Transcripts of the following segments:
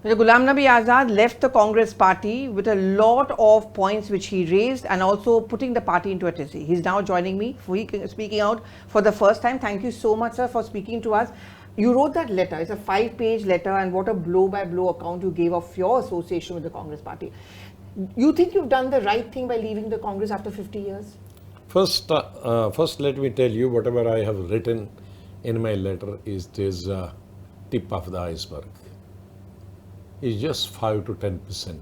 Mr. Ghulam Nabi Azad left the Congress party with a lot of points which he raised and also putting the party into a tizzy. He's now joining me, speaking out for the first time. Thank you so much, sir, for speaking to us. You wrote that letter. It's a 5-page letter, and what a blow-by-blow account you gave of your association with the Congress party. You think you've done the right thing by leaving the Congress after 50 years? First, let me tell you, whatever I have written in my letter is tip of the iceberg. It's just 5 to 10%.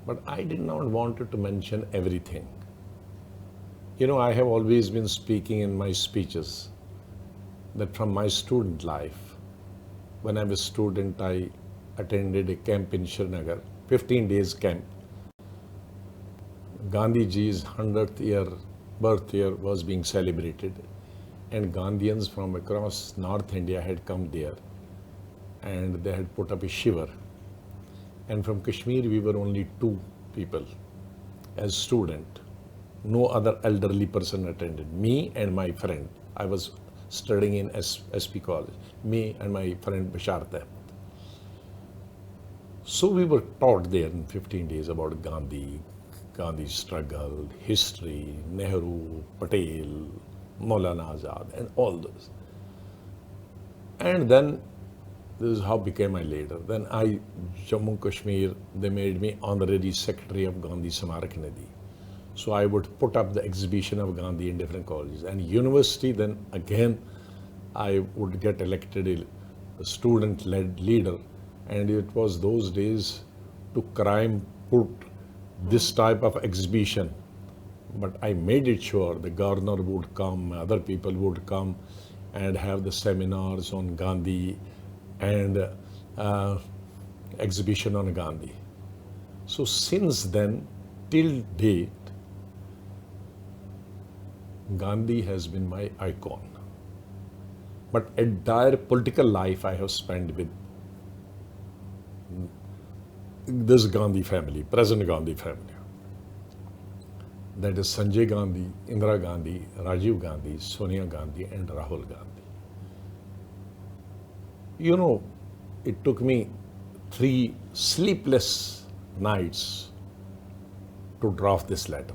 But I did not want to mention everything. You know, I have always been speaking in my speeches that from my student life, when I was a student, I attended a camp in Srinagar, 15 days camp. Gandhiji's 100th birth year was being celebrated, and Gandhians from across North India had come there, and they had put up a shiver. And from Kashmir, we were only 2 people as student. No other elderly person attended. Me and my friend. I was studying in SP College. Me and my friend Bashar Ahmed. So we were taught there in 15 days about Gandhi's struggle, history, Nehru, Patel, Maulana Azad, and all those. And then this is how became my leader. Then Jammu Kashmir, they made me honorary secretary of Gandhi Samarak Nidhi. So I would put up the exhibition of Gandhi in different colleges. And university, then again, I would get elected a student-led leader. And it was those days to crime put this type of exhibition. But I made it sure the governor would come, other people would come and have the seminars on Gandhi and exhibition on Gandhi. So since then, till date, Gandhi has been my icon. But entire political life I have spent with this Gandhi family, present Gandhi family. That is Sanjay Gandhi, Indira Gandhi, Rajiv Gandhi, Sonia Gandhi, and Rahul Gandhi. You know, it took me 3 sleepless nights to draft this letter.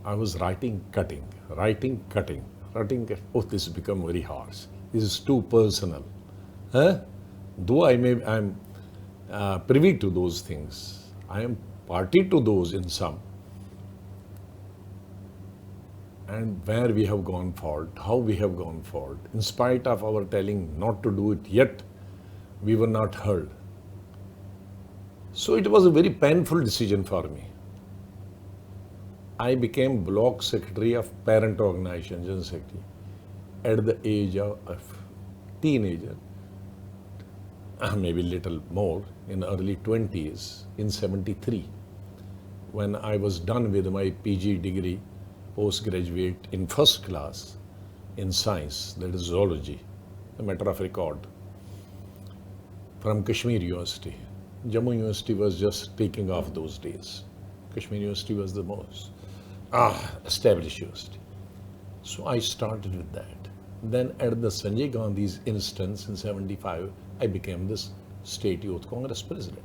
I was writing, cutting. Oh, this has become very harsh. This is too personal. Though I'm privy to those things, I am party to those in some. And where we have gone forward, how we have gone forward. In spite of our telling not to do it yet, we were not heard. So it was a very painful decision for me. I became block secretary of parent organization, general secretary, at the age of a teenager, maybe little more, in early 20s, in 73, when I was done with my PG degree, postgraduate in first class in science, that is zoology, a matter of record, from Kashmir University. Jammu University was just taking off those days. Kashmir University was the most established university. So I started with that. Then at the Sanjay Gandhi's instance in 75, I became this State Youth Congress president.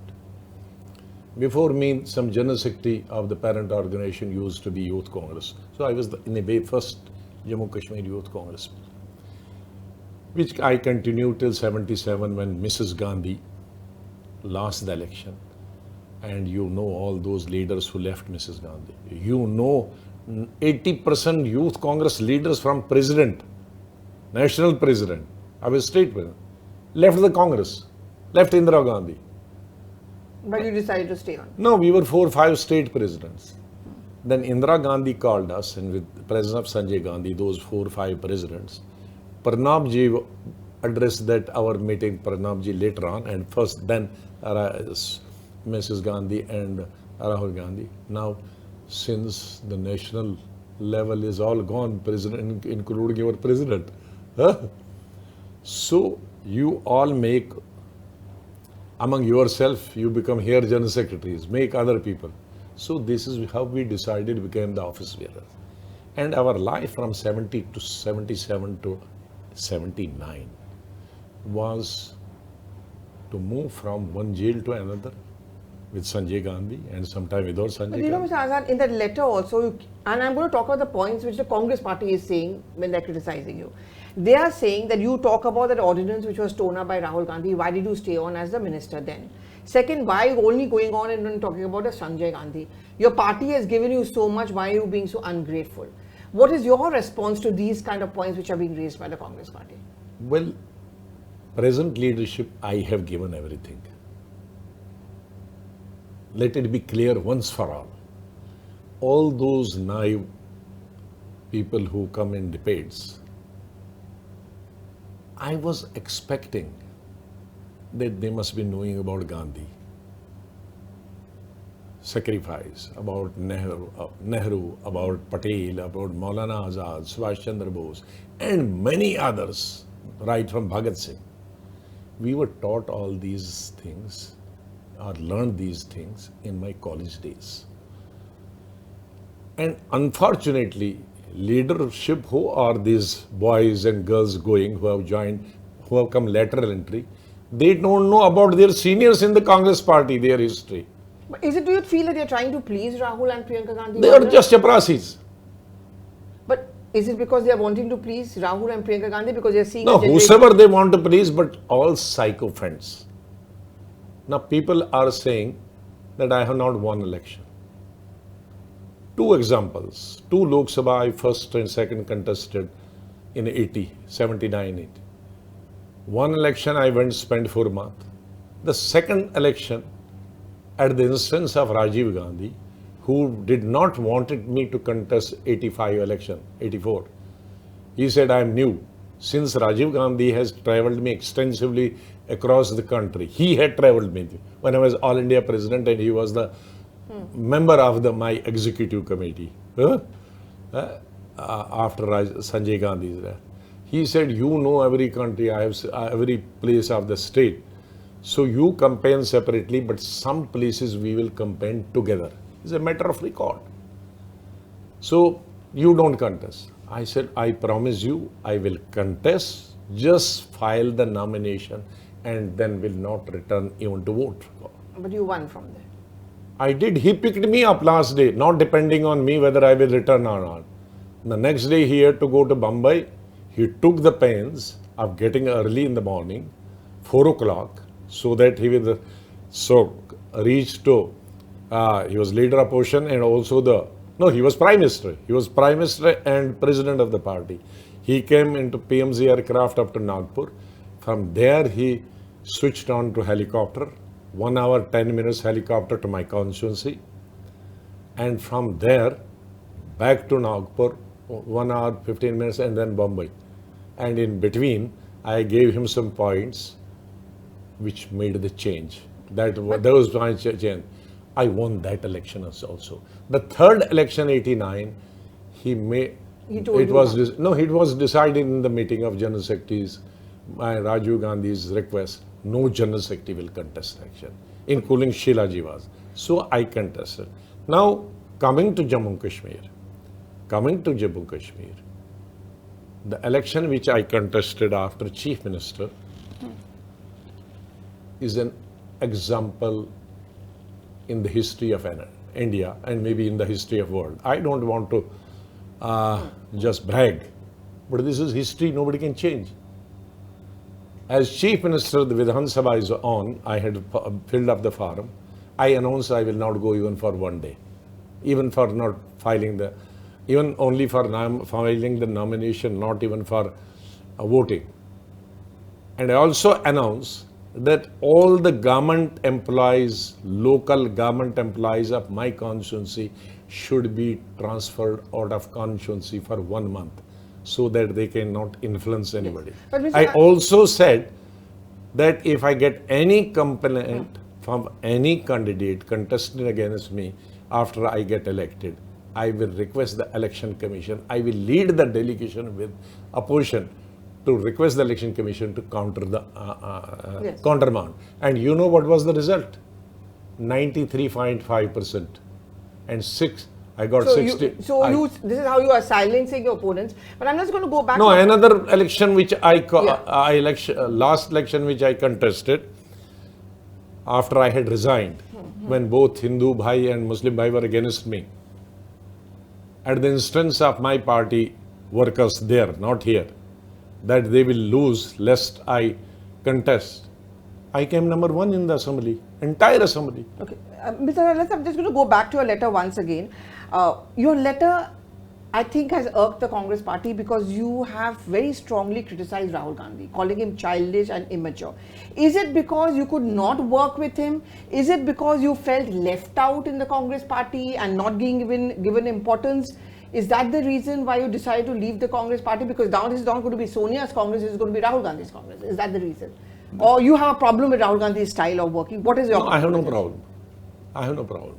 Before me, some general secretary of the parent organization used to be Youth Congress. So I was in a way first Jammu Kashmir Youth Congress, which I continued till 77 when Mrs. Gandhi lost the election. And you know all those leaders who left Mrs. Gandhi. You know 80% Youth Congress leaders from president, national president, our state president, left the Congress, left Indira Gandhi. But you decided to stay on? No, we were 4 or 5 state presidents. Then Indira Gandhi called us, and with the presence of Sanjay Gandhi, those 4 or 5 presidents, Pranabji addressed that our meeting, Pranabji later on, and first then Mrs. Gandhi and Rahul Gandhi. Now, since the national level is all gone, president, including your president, so you all make, among yourself, you become here general secretaries, make other people. So this is how we decided to become the office bearers. And our life from 70 to 77 to 79 was to move from one jail to another with Sanjay Gandhi and sometime without Sanjay But you know, Gandhi. Mr. Azad, in that letter also, and I'm going to talk about the points which the Congress party is saying when they're criticizing you. They are saying that you talk about that ordinance which was torn up by Rahul Gandhi. Why did you stay on as the minister then? Second, why are you only going on and talking about the Sanjay Gandhi? Your party has given you so much. Why are you being so ungrateful? What is your response to these kind of points which are being raised by the Congress party? Well, present leadership, I have given everything. Let it be clear once for all. All those naive people who come in debates, I was expecting that they must be knowing about Gandhi, sacrifice, about Nehru, about Patel, about Maulana Azad, Subhash Chandra Bose, and many others, right from Bhagat Singh. We were taught all these things or learned these things in my college days. And unfortunately, leadership, who are these boys and girls going, who have joined, who have come lateral entry, they don't know about their seniors in the Congress party, their history. But do you feel that you're trying to please Rahul and Priyanka Gandhi? They are just chaprasis. But is it because they are wanting to please Rahul and Priyanka Gandhi because they're seeing No, a generation- whosoever they want to please, but all sycophants. Now people are saying that I have not won election. Two examples. Two Lok Sabha, I first and second contested in 79, 80. One election I went spent for a month. The second election, at the instance of Rajiv Gandhi, who did not wanted me to contest 85 election, 84. He said, I am new. Since Rajiv Gandhi has travelled me extensively across the country, he had travelled me when I was All India President and he was the member of my executive committee after Sanjay Gandhi's death. He said, you know every country, I have every place of the state. So you campaign separately, but some places we will campaign together. It's a matter of record. So you don't contest. I said, I promise you, I will contest, just file the nomination and then will not return even to vote. But you won from there. I did. He picked me up last day, not depending on me whether I will return or not. The next day he had to go to Bombay. He took the pains of getting early in the morning, 4 o'clock, so that he will reach to, he was leader opposition and also he was Prime Minister. He was Prime Minister and President of the party. He came into PMZ aircraft up to Nagpur. From there he switched on to helicopter, 1 hour, 10 minutes helicopter to my constituency. And from there, back to Nagpur, 1 hour, 15 minutes and then Bombay. And in between, I gave him some points which made the change. Those points change. I won that election also. The third election, 89, it was decided in the meeting of General Secretaries by Rajiv Gandhi's request. No General Secretary will contest election, including Sheila Jiwas. So I contested. Now, coming to Jammu Kashmir, the election which I contested after Chief Minister is an example in the history of India and maybe in the history of world. I don't want to just brag, but this is history, nobody can change. As Chief Minister, the Vidhan Sabha is on, I had filled up the form. I announced I will not go even for one day, even for not filing only for filing the nomination, not even for voting. And I also announced that all the government employees, local government employees of my constituency should be transferred out of constituency for 1 month so that they cannot influence anybody. But I also said that if I get any complaint from any candidate contesting against me after I get elected, I will request the Election Commission. I will lead the delegation with opposition to request the Election Commission to counter the countermand. And you know what was the result? 93.5%. And I got So 60. this is how you are silencing your opponents. But I'm just going to go back. No, another election which Yeah. last election which I contested after I had resigned, when both Hindu Bhai and Muslim Bhai were against me. At the instance of my party workers there, not here, that they will lose lest I contest, I came number 1 in the assembly, entire assembly. Okay. Mr. Alas, I'm just going to go back to your letter once again. Your letter, I think, has irked the Congress party because you have very strongly criticized Rahul Gandhi, calling him childish and immature. Is it because you could not work with him? Is it because you felt left out in the Congress party and not being given importance? Is that the reason why you decided to leave the Congress party? Because now this is not going to be Sonia's Congress, it's going to be Rahul Gandhi's Congress. Is that the reason? Or you have a problem with Rahul Gandhi's style of working? What is your No, I have no problem. I have no problem.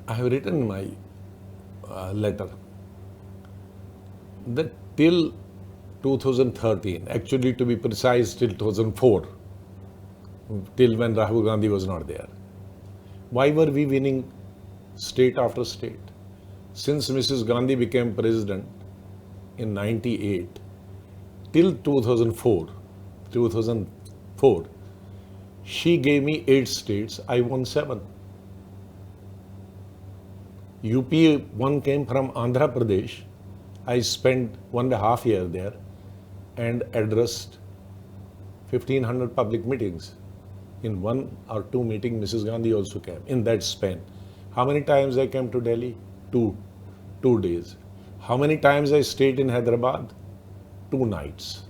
I have written in my letter that till 2013, actually to be precise till 2004, till when Rahul Gandhi was not there, why were we winning state after state? Since Mrs. Gandhi became president in 98, till 2004, she gave me 8 states, I won 7. UP one came from Andhra Pradesh. I spent 1.5 years there and addressed 1500 public meetings. In 1 or 2 meetings, Mrs. Gandhi also came in that span. How many times I came to Delhi? 2 days. How many times I stayed in Hyderabad? 2 nights.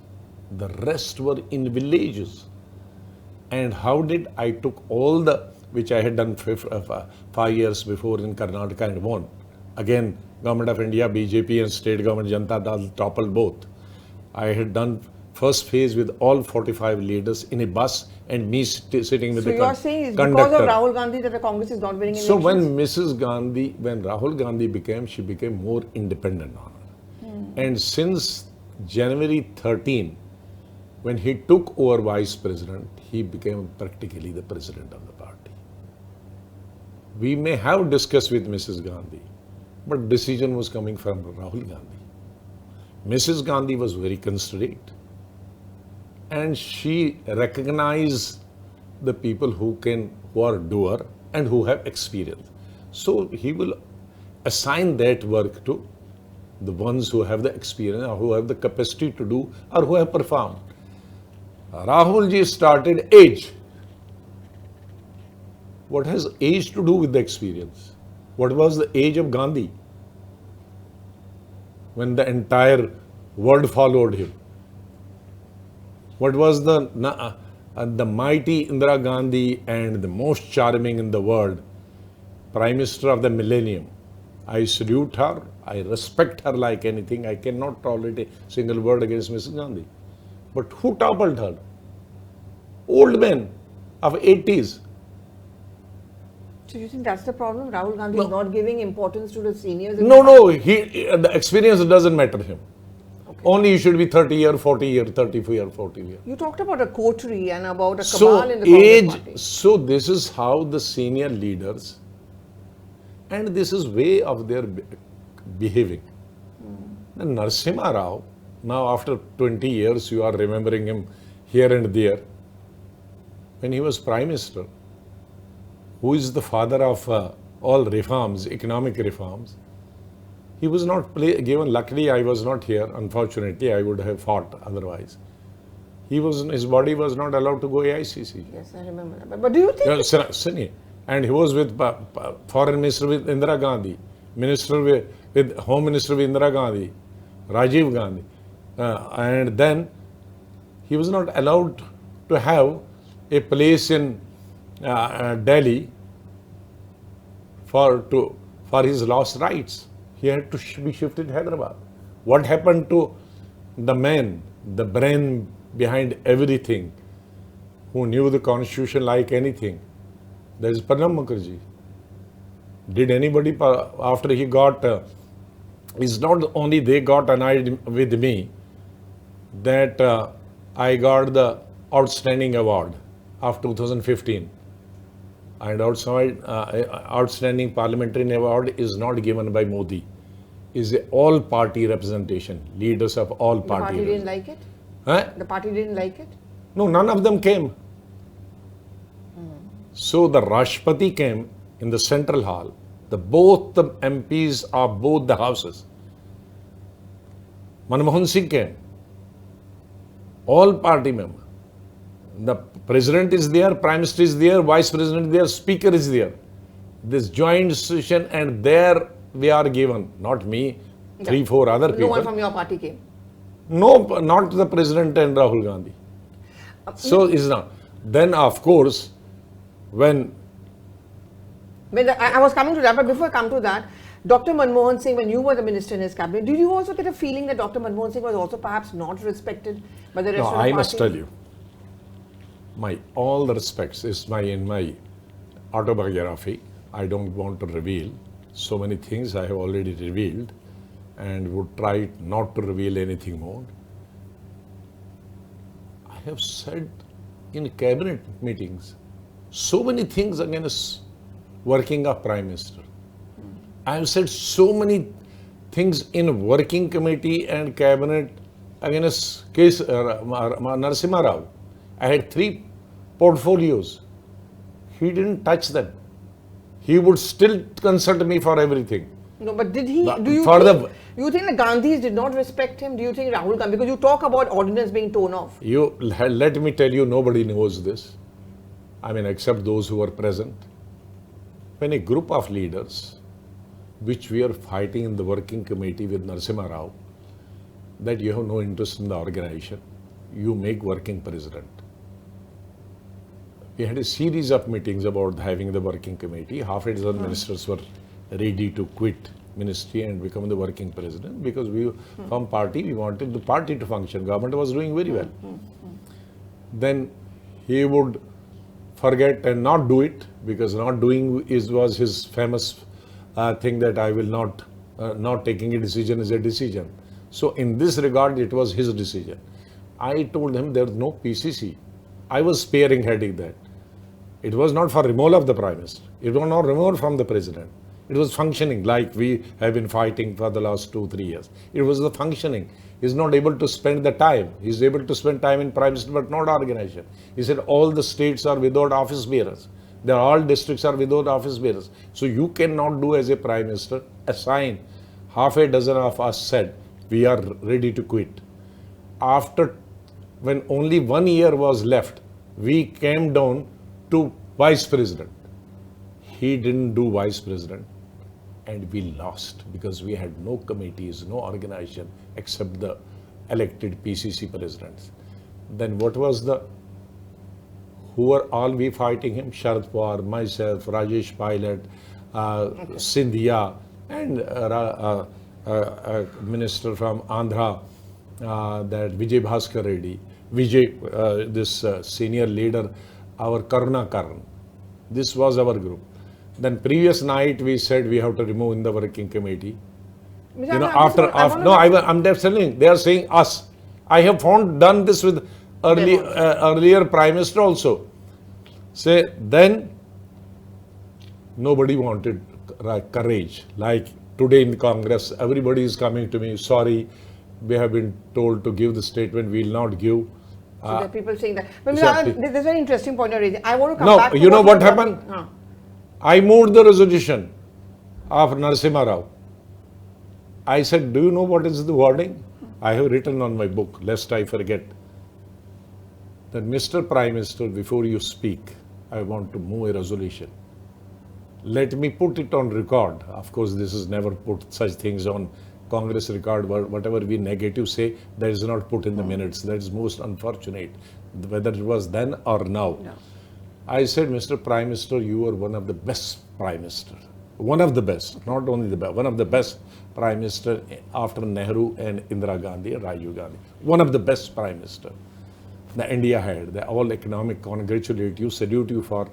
The rest were in villages. And how did I took all the which I had done 5 years before in Karnataka and won. Again, Government of India, BJP and state government Janata Dal toppled both. I had done first phase with all 45 leaders in a bus and me sitting with the conductor. So you are saying it's because of Rahul Gandhi that the Congress is not winning elections? So when Rahul Gandhi she became more independent on her. And since January 13, when he took over vice president, he became practically the president of the party. We may have discussed with Mrs. Gandhi, but decision was coming from Rahul Gandhi. Mrs. Gandhi was very considerate and she recognized the people who are doer and who have experience. So he will assign that work to the ones who have the experience or who have the capacity to do or who have performed. Rahul ji started age. What has age to do with the experience? What was the age of Gandhi when the entire world followed him? What was the mighty Indira Gandhi and the most charming in the world, Prime Minister of the millennium? I salute her, I respect her like anything. I cannot tolerate a single word against Mrs. Gandhi. But who toppled her? Old men of 80s. So you think that's the problem? Rahul Gandhi is not giving importance to the seniors? No, the experience doesn't matter to him. Okay. Only you should be 30 year, 40 year, 34 year, 40 year. You talked about a coterie and about a cabal in the Congress party. So this is how the senior leaders, and this is way of their behaving. And Narasimha Rao, now after 20 years you are remembering him here and there, when he was Prime Minister, who is the father of all reforms, economic reforms, he was not given. Luckily, I was not here. Unfortunately, I would have fought otherwise. His body was not allowed to go AICC. Yes, I remember that. But do you think... And he was with Foreign Minister with Indira Gandhi, with Home Minister with Indira Gandhi, Rajiv Gandhi. And then he was not allowed to have a place in Delhi for his lost rights. He had to be shifted to Hyderabad. What happened to the man, the brain behind everything, who knew the constitution like anything? That is Pranab Mukherjee. Did anybody, after he got, it's not only they got annoyed with me, that I got the outstanding award of 2015. And outside, outstanding parliamentary award is not given by Modi. Is a all party representation, leaders of all The party parties. didn't like it? Huh? The party didn't like it? No, none of them came. So the Rashtrapati came in the central hall. Both the MPs of both the houses. Manmohan Singh came. All party members. The president is there, prime minister is there, vice president is there, speaker is there. This joint session, and there we are given, not me, three, four other people. No one from your party came? No, not the president and Rahul Gandhi. So it's not. Then of course, when I was coming to that, but before I come to that, Dr. Manmohan Singh, when you were the minister in his cabinet, did you also get a feeling that Dr. Manmohan Singh was also perhaps not respected by the rest of the party? I must tell you, all the respects is in my autobiography. I don't want to reveal so many things. I have already revealed, and would try not to reveal anything more. I have said in cabinet meetings so many things against working of prime minister. I have said so many things in working committee and cabinet against case Narasimha Rao. I had 3 portfolios. He didn't touch them. He would still consult me for everything. No, but did he? Do you think the Gandhis did not respect him? Do you think Rahul Gandhi? Because you talk about ordinance being torn off. Let me tell you, nobody knows this. I mean, except those who were present. When a group of leaders, which we are fighting in the working committee with Narasimha Rao, that you have no interest in the organization, you make working president. We had a series of meetings about having the working committee. Half a dozen ministers were ready to quit ministry and become the working president, because we, from party, we wanted the party to function. Government was doing very well. Then he would forget and not do it, because not doing was his famous thing, that I will not taking a decision is a decision. So in this regard, it was his decision. I told him there is no PCC. I was sparing headache that. It was not for removal of the prime minister. It was not removal from the president. It was functioning like we have been fighting for the last 2-3 years. It was the functioning. He's not able to spend the time. He's able to spend time in prime minister, but not organization. He said all the states are without office bearers. All districts are without office bearers. So you cannot do as a prime minister, assign. Half a dozen of us said, we are ready to quit. After, when only 1 year was left, we came down to vice president. He didn't do vice president, and we lost because we had no committees, no organization except the elected PCC presidents. Then what was who were all we fighting him? Sharad Pawar, myself, Rajesh Pilot, Sindhia, and minister from Andhra, that Vijay Bhaskar Reddy, this senior leader, our Karuna Karan. This was our group. Then previous night we said we have to remove in the working committee. I'm just telling, they are saying us. I have done this with earlier prime minister also. Say, then nobody wanted courage. Like today in Congress, everybody is coming to me, sorry, we have been told to give the statement, we will not give. So there are people saying that. But there's a very interesting point you're raising. I want to come back to you know what happened? I moved the resolution of Narasimha Rao. I said, do you know what is the wording? I have written on my book, lest I forget, that Mr. Prime Minister, before you speak, I want to move a resolution. Let me put it on record. Of course, this is never put such things on Congress record. Whatever we negative say, that is not put in the minutes. That is most unfortunate, whether it was then or now. No. I said, Mr. Prime Minister, you are one of the best Prime Minister. One of the best, not only the best, one of the best Prime Minister after Nehru and Indira Gandhi and Rajiv Gandhi. One of the best Prime Minister that India had. They all economic, congratulate you, salute you for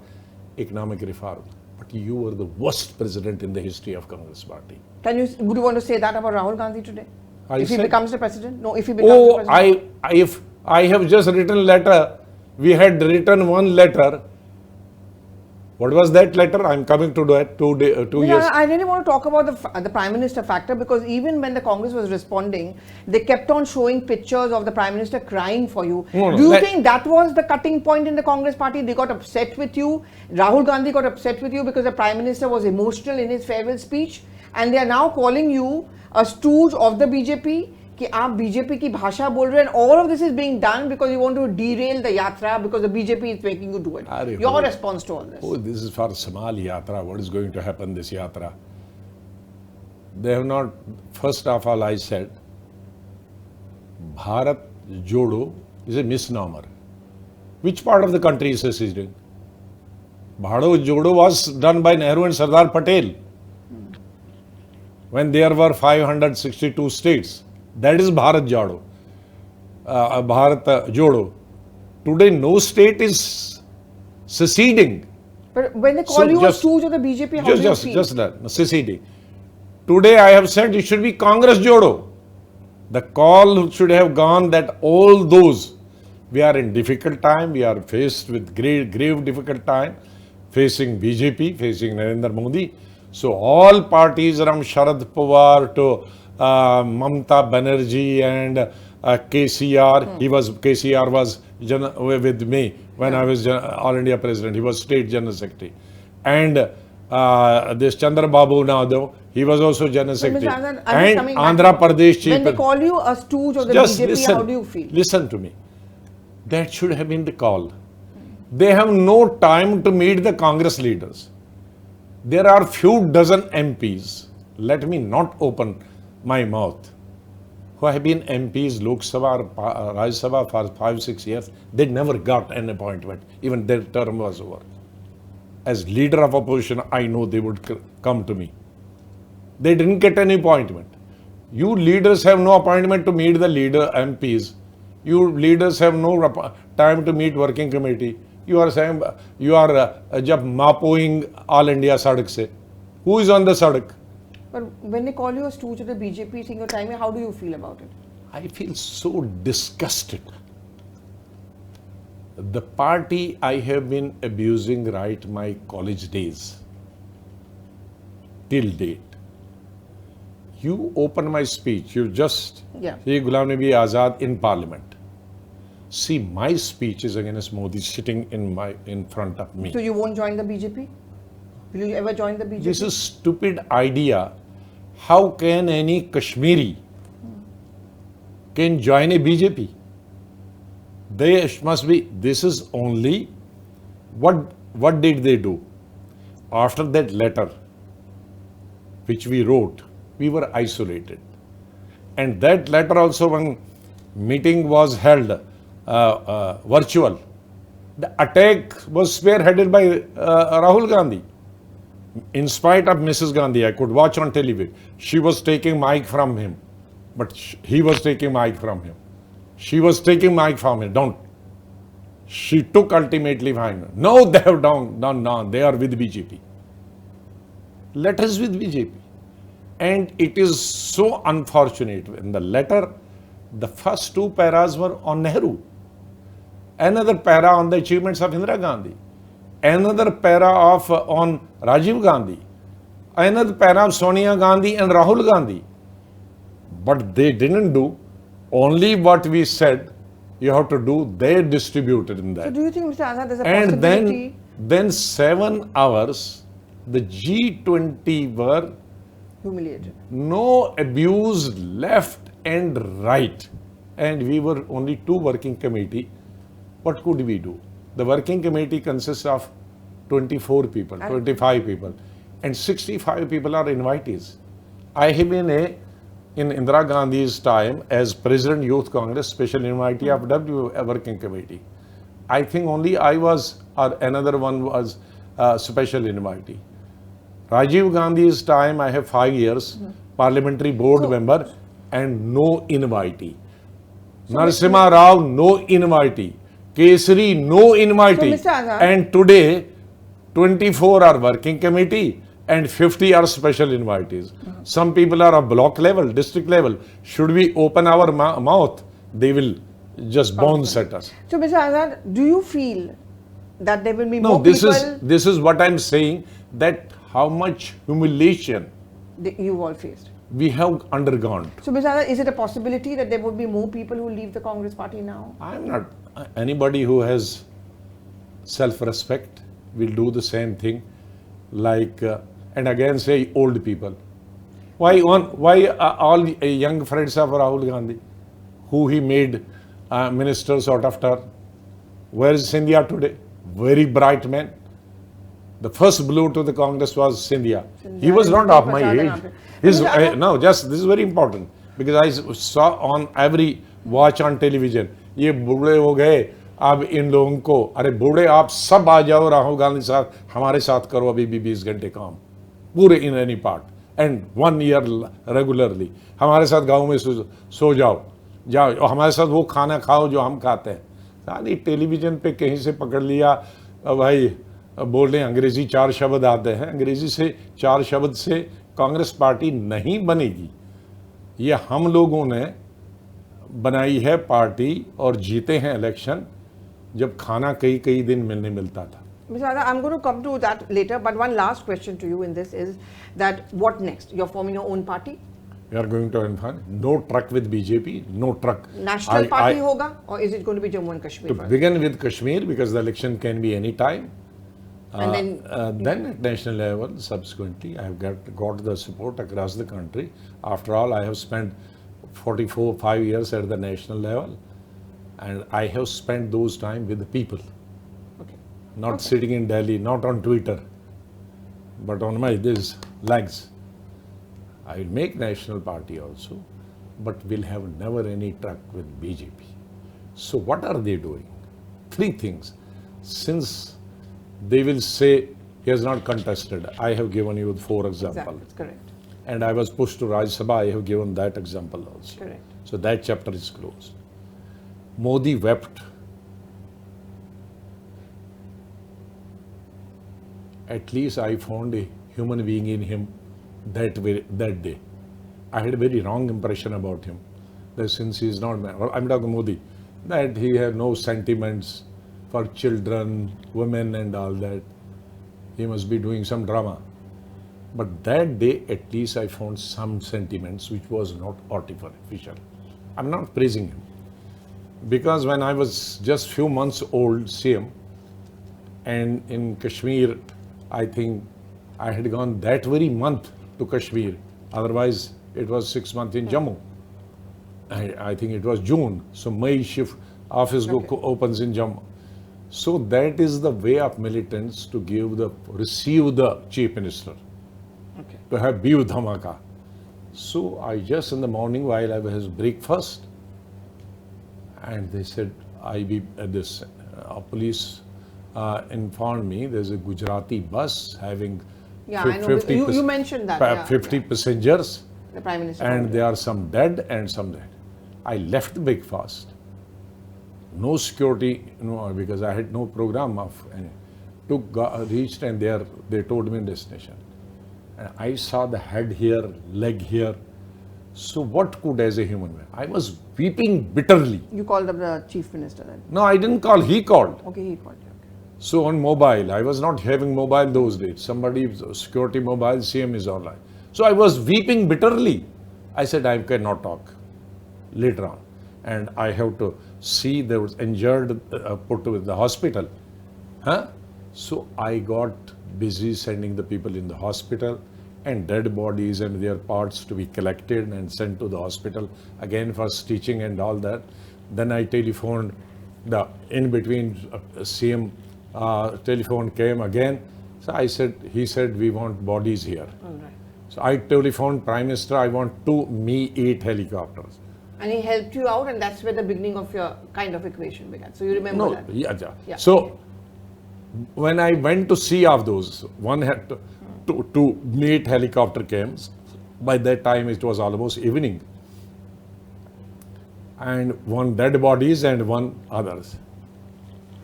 economic reform. But you were the worst president in the history of Congress party. Would you want to say that about Rahul Gandhi today? If he becomes the president? No, if he becomes the president. I have just written letter. We had written one letter. What was that letter? I'm coming to that 2 years. I really want to talk about the Prime Minister factor, because even when the Congress was responding, they kept on showing pictures of the Prime Minister crying for you. No, Do you think that was the cutting point in the Congress party? They got upset with you. Rahul Gandhi got upset with you because the Prime Minister was emotional in his farewell speech, and they are now calling you a stooge of the BJP. कि आप BJP की भाषा बोल रहे हैं, and all of this is being done because you want to derail the yatra because the BJP is making you do it. Your response to all this? Oh, this is for Samal Yatra. What is going to happen this Yatra? They have not, first of all I said, Bharat Jodo is a misnomer. Which part of the country is seceding? Bharat Jodo was done by Nehru and Sardar Patel when there were 562 states. That is Bharat Jodo. Bharat Jodo. Today, no state is seceding. But when they call you a stooge of the BJP, how do you feel? Just that, seceding. Today, I have said it should be Congress Jodo. The call should have gone that all those, we are in difficult time, we are faced with grave difficult time, facing BJP, facing Narendra Modi. So all parties from Sharad Pawar to Mamata Banerjee and KCR, KCR was with me when I was All India President. He was State General Secretary. And this Chandra Babu Naidu, he was also General Secretary. And Andhra Pradesh Chief. When they call you a stooge of the BJP, how do you feel? Listen to me. That should have been the call. They have no time to meet the Congress leaders. There are few dozen MPs. Let me not open my mouth, who have been MPs, Lok Sabha or Rajya Sabha for 5-6 years. They never got an appointment. Even their term was over. As leader of opposition, I know they would come to me. They didn't get any appointment. You leaders have no appointment to meet the leader MPs. You leaders have no time to meet working committee. You are saying, you are just mapoing All India Sadak se. Who is on the Sadak? But when they call you a stooge of the BJP, saying your time, how do you feel about it? I feel so disgusted. The party I have been abusing right my college days till date. You open my speech, you just see Ghulam Nabi Azad in Parliament. See, my speech is against Modi sitting in front of me. So you won't join the BJP? Will you ever join the BJP? This is stupid idea. How can any Kashmiri can join a BJP? They must be, this is only, what did they do? After that letter, which we wrote, we were isolated. And that letter also, when meeting was held virtual, the attack was spearheaded by Rahul Gandhi. In spite of Mrs. Gandhi, I could watch on television. She was taking mic from him, but he was taking mic from him. She was taking mic from him. Don't. She took ultimately behind him. No, they have done. They are with BJP. Let us with BJP. And it is so unfortunate. In the letter, the first two paras were on Nehru. Another para on the achievements of Indira Gandhi. Another para on Rajiv Gandhi. Another para of Sonia Gandhi and Rahul Gandhi. But they didn't do only what we said you have to do. They distributed in that. So do you think, Mr. Azad, there's a possibility? And then 7 hours, the G20 were humiliated. No abuse left and right. And we were only 2 working committee. What could we do? The working committee consists of 24 people, 25 people, and 65 people are invitees. I have been in Indira Gandhi's time as President Youth Congress, special invitee of W working committee. I think only I was, or another one was special invitee. Rajiv Gandhi's time, I have 5 years, parliamentary board member, and no invitee. Narasimha Rao, no invitee. Kesari, no invitee. So, Mr. Azad, and today, 24 are working committee and 50 are special invitees. Some people are at block level, district level. Should we open our mouth, they will just bounce at us. So, Mr. Azad, do you feel That there will be No, more people this is what I'm saying, that how much humiliation that you've all faced. we have undergone. So, Mr. Azad, is it a possibility that there would be more people who leave the Congress party now? I'm not, anybody who has self-respect will do the same thing, like, and again say old people. Why all young friends of Rahul Gandhi, who he made ministers out of turn? Where is Scindia today? Very bright man. The first blow to the Congress was Scindia. He was not of my age. No, just this is very important, because I saw on every watch on television, ये बूढ़े हो गए, अब इन लोगों को, अरे बूढ़े आप सब आ जाओ राहुल गांधी साथ, हमारे साथ करो अभी भी 20 घंटे काम, पूरे in any part, and 1 year regularly, हमारे साथ गाँव में सो जाओ, और हमारे साथ वो खाना खाओ जो हम खाते हैं. सारी टेलीविजन पे कहीं से पकड़ लिया, भाई बोल रहे हैं अंग्रेजी 4 शब्द आते हैं, अंग्रेजी से 4 शब्द से कांग्रेस पार्टी नहीं बनेगी. ये हम लोगों ने बनाई है पार्टी और जीते हैं इलेक्शन जब खाना कई दिन मिलने मिलता था. Mr. Azad, I'm going to come to that later, but one last question to you in this is that what next? You're forming your own party? We are going to inform. No truck with BJP, no truck. National party hoga, or is it going to be Jammu and Kashmir? To begin with Kashmir, because the election can be any time. And then at national level, subsequently, I have got the support across the country. After all, I have spent 5 years at the national level, and I have spent those time with the people. Okay. Not sitting in Delhi, not on Twitter, but on my these legs. I will make national party also, but will have never any truck with BJP. So what are they doing? 3 things. Since they will say he has not contested, I have given you 4 examples. Exactly, that's correct. And I was pushed to Rajya Sabha, I have given that example also. Correct. So that chapter is closed. Modi wept. At least I found a human being in him that day. I had a very wrong impression about him. That since he is not, I'm talking Modi, that he had no sentiments for children, women and all that. He must be doing some drama. But that day, at least I found some sentiments which was not artificial. I'm not praising him. Because when I was just few months old, CM, and in Kashmir, I think I had gone that very month to Kashmir. Otherwise, it was 6 months in Jammu. I think it was June. So May shift office opens in Jammu. So that is the way of militants to receive the chief minister. Okay. To have Biu Dhamaka. So I just in the morning while I was breakfast, and they said, police informed me there's a Gujarati bus having I know. 50 You mentioned that. 50 passengers, the Prime Minister. and there are some dead and some dead. I left breakfast. No security, because I had no program of any. Reached and they told me destination. And I saw the head here, leg here. So what could as a human being? I was weeping bitterly. You called up the Chief Minister then? No, I didn't call, he called. Okay, he called you. Okay. So on mobile, I was not having mobile those days. Somebody's security mobile, CM is online. So I was weeping bitterly. I said, I cannot talk later on. And I have to see there was injured, put to the hospital. So I got busy sending the people in the hospital and dead bodies and their parts to be collected and sent to the hospital again for stitching and all that. Then I telephoned the in between CM telephone came again. So he said, we want bodies here. All right. So I telephoned Prime Minister, I want 2 Mi-8 helicopters. And he helped you out, and that's where the beginning of your kind of equation began. So you remember that? Yeah. So when I went to see of those, one had to meet helicopter came. By that time it was almost evening. And 1 dead bodies and 1 others.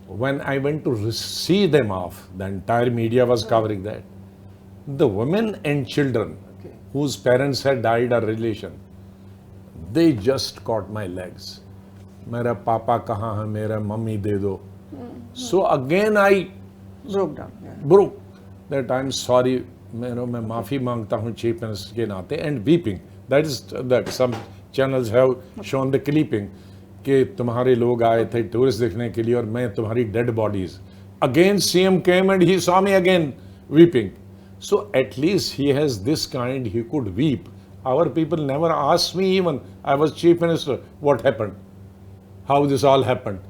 When I went to see them off, the entire media was covering that. The women and children whose parents had died or relation, they just caught my legs. Mera papa kahan hai, mera mummy de do. So again I broke down. Yeah. broke that I'm sorry, मैं माफी मांगता हूँ chief minister के नाते, and weeping. That is that some channels have shown the clipping कि तुम्हारे लोग आए थे टूरिस्ट देखने के लिए और मैं तुम्हारी dead bodies. Again CM came and he saw me again weeping. So at least he has this kind, he could weep. Our people never asked me even, I was chief minister, what happened, how this all happened.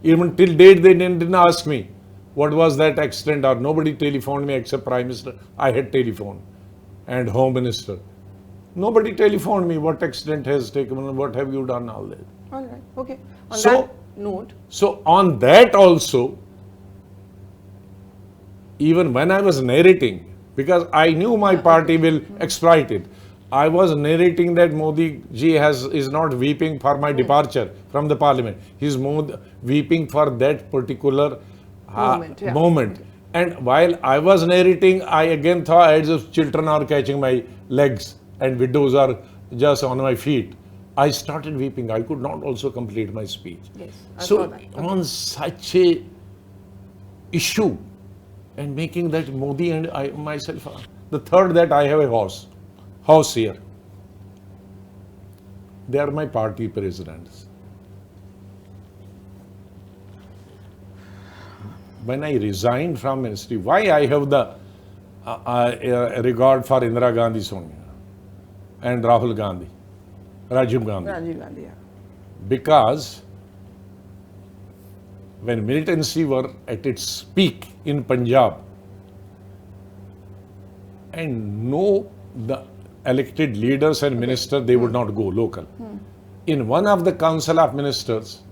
Even till date they didn't ask me what was that accident, or nobody telephoned me except Prime Minister. I had telephoned, and Home Minister. Nobody telephoned me what accident has taken, what have you done, all that. All right. Okay. On So- that note, So on that also, even when I was narrating, because I knew my party will exploit it, I was narrating that Modi ji is not weeping for my departure from the parliament. He's weeping for that particular Moment, yeah. moment. And while I was narrating, I again thought as if children are catching my legs and widows are just on my feet. I started weeping. I could not also complete my speech. yes. I saw So that. Okay. on such a issue, and making that Modi and I myself, the third, that I have a house here. They are my party presidents. When I resigned from ministry, why I have the regard for Indira Gandhi, Sonia, and Rahul Gandhi, Rajiv Gandhi? Rajiv Gandhi, yeah. Because when militancy were at its peak in Punjab, and no, the elected leaders and ministers, they would not go local. In one of the council of ministers,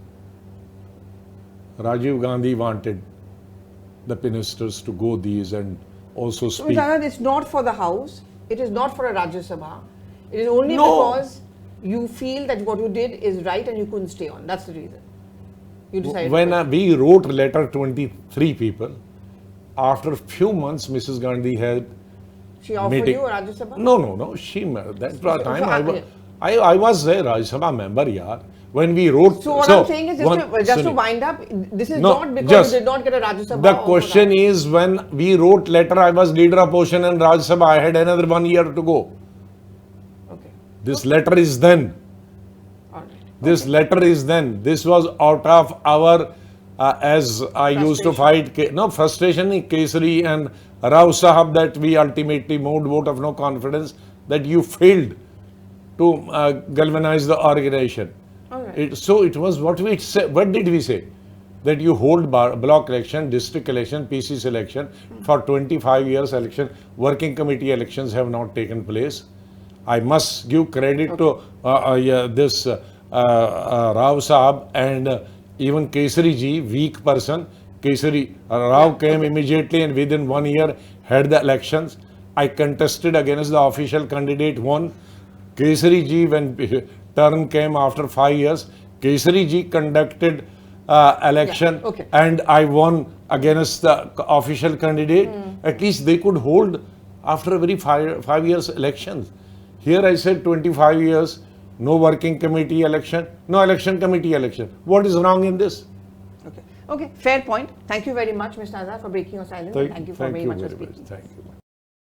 Rajiv Gandhi wanted the ministers to go these and also So, speak. Azad, it's not for the House. It is not for a Rajya Sabha. It is only No. because you feel that what you did is right and you couldn't stay on. That's the reason. You decided. When to quit. we wrote letter 23 people, after a few months, Mrs. Gandhi had She offered meeting. you a Rajya Sabha? No. That time so, I was there, Rajya Sabha member, yaar. When we wrote. So what I'm saying is just to wind up, this is No, not because just- you did not get a Rajya Sabha. The or question for is, when we wrote letter, I was leader of opposition and Rajya Sabha, I had another 1 year to go. that. Okay. This letter is then. All right. This letter is then. This was out of our, as I used to fight, frustration in Kesari and Rao Sahab, that we ultimately moved vote of no confidence, that you failed to galvanize the organization. All right. So it was what we said. What did we say? That you hold block election, district election, PC election for 25 years election. Working committee elections have not taken place. I must give credit to this Rao Saab and even Kesari ji, weak person. Kesari Rao came immediately and within 1 year had the elections. I contested against the official candidate, won. Kesari ji, when turn came after 5 years, Kesari ji conducted election, Yeah, okay. and I won against the official candidate. At least they could hold after a very 5 years elections. Here I said 25 years, no working committee election, no election committee election. What is wrong in this? Okay. Okay. Fair point. Thank you very much, Mr. Azad, for breaking your silence. Thank you for very much for speaking. Thank you.